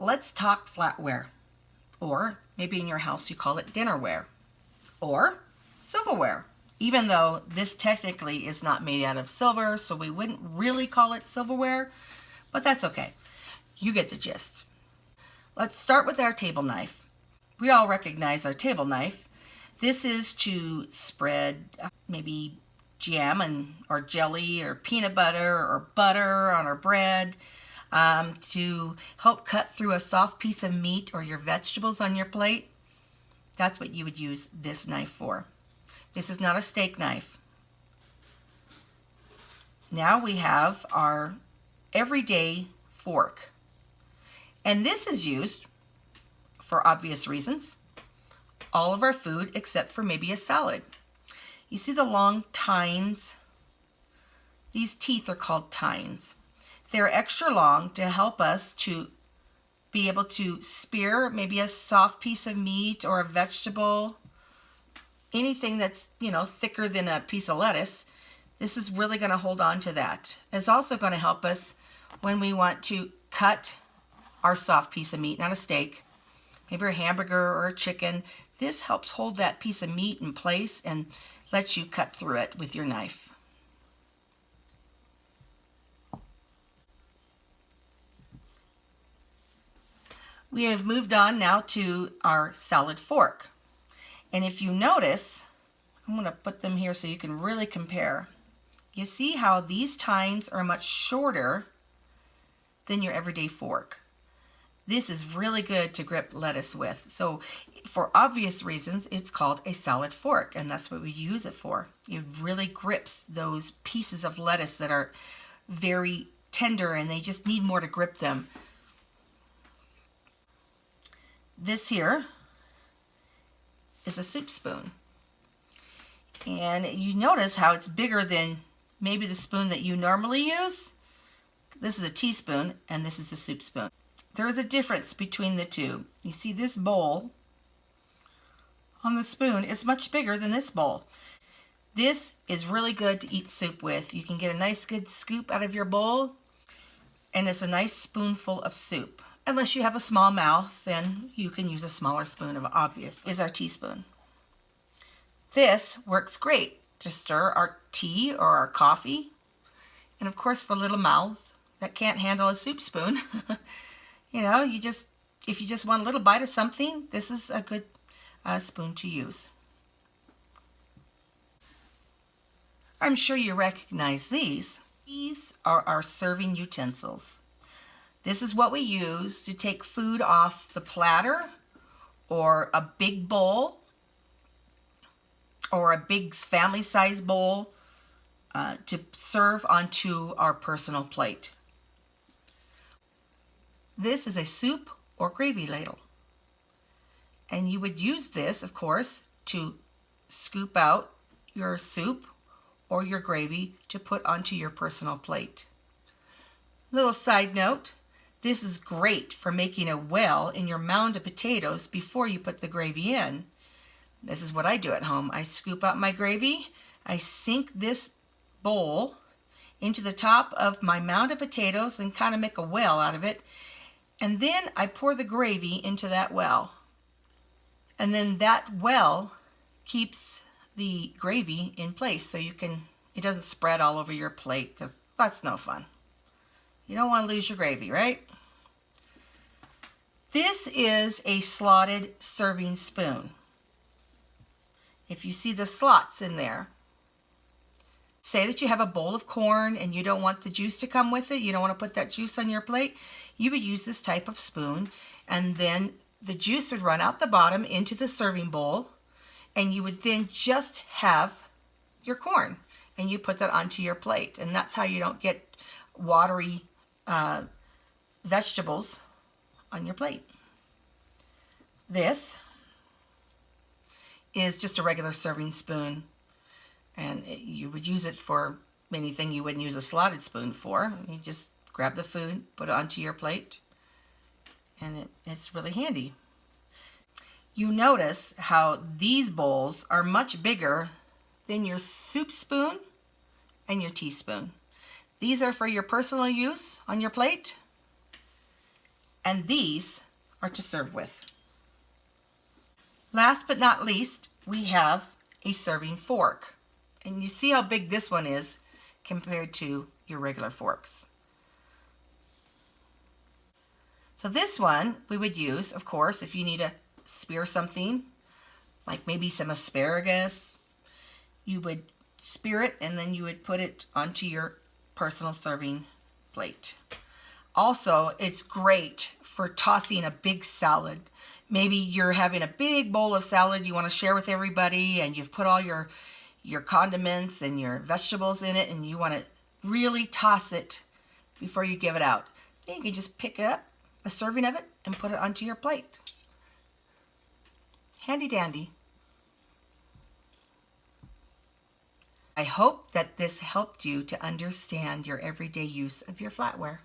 Let's talk flatware, or maybe in your house you call it dinnerware, or silverware. Even though this technically is not made out of silver, so we wouldn't really call it silverware, but that's okay. You get the gist. Let's start with our table knife. We all recognize our table knife. This is to spread maybe jam or jelly or peanut butter or butter on our bread, to help cut through a soft piece of meat or your vegetables on your plate. That's what you would use this knife for. This is not a steak knife. Now we have our everyday fork. And this is used, for obvious reasons, all of our food except for maybe a salad. You see the long tines? These teeth are called tines. They're extra long to help us to be able to spear maybe a soft piece of meat or a vegetable, anything that's, thicker than a piece of lettuce. This is really going to hold on to that. It's also going to help us when we want to cut our soft piece of meat, not a steak, maybe a hamburger or a chicken. This helps hold that piece of meat in place and lets you cut through it with your knife. We have moved on now to our salad fork. And if you notice, I'm going to put them here so you can really compare. You see how these tines are much shorter than your everyday fork. This is really good to grip lettuce with. So for obvious reasons, it's called a salad fork, and that's what we use it for. It really grips those pieces of lettuce that are very tender and they just need more to grip them. This here is a soup spoon. And you notice how it's bigger than maybe the spoon that you normally use. This is a teaspoon and this is a soup spoon. There is a difference between the two. You see this bowl on the spoon is much bigger than this bowl. This is really good to eat soup with. You can get a nice good scoop out of your bowl and it's a nice spoonful of soup. Unless you have a small mouth, then you can use a smaller spoon. Of obvious is our teaspoon. This works great to stir our tea or our coffee. And of course for little mouths that can't handle a soup spoon, if you just want a little bite of something, this is a good spoon to use. I'm sure you recognize these. These are our serving utensils. This is what we use to take food off the platter or a big bowl or a big family-size bowl to serve onto our personal plate. This is a soup or gravy ladle. And you would use this, of course, to scoop out your soup or your gravy to put onto your personal plate. Little side note. This is great for making a well in your mound of potatoes before you put the gravy in. This is what I do at home. I scoop out my gravy, I sink this bowl into the top of my mound of potatoes and kind of make a well out of it. And then I pour the gravy into that well. And then that well keeps the gravy in place so it doesn't spread all over your plate, because that's no fun. You don't want to lose your gravy, right? This is a slotted serving spoon. If you see the slots in there, say that you have a bowl of corn and you don't want the juice to come with it, you don't want to put that juice on your plate, you would use this type of spoon, and then the juice would run out the bottom into the serving bowl, and you would then just have your corn, and you put that onto your plate. And that's how you don't get watery vegetables on your plate. This is just a regular serving spoon, and you would use it for anything you wouldn't use a slotted spoon for. You just grab the food, put it onto your plate, and it's really handy. You notice how these bowls are much bigger than your soup spoon and your teaspoon. These are for your personal use on your plate. and these are to serve with. Last but not least, we have a serving fork. And you see how big this one is compared to your regular forks. So this one we would use, of course, if you need to spear something, like maybe some asparagus. You would spear it and then you would put it onto your personal serving plate. Also, it's great for tossing a big salad. Maybe you're having a big bowl of salad you want to share with everybody, and you've put all your condiments and your vegetables in it, and you want to really toss it before you give it out. Then you can just pick up a serving of it and put it onto your plate. Handy dandy. I hope that this helped you to understand your everyday use of your flatware.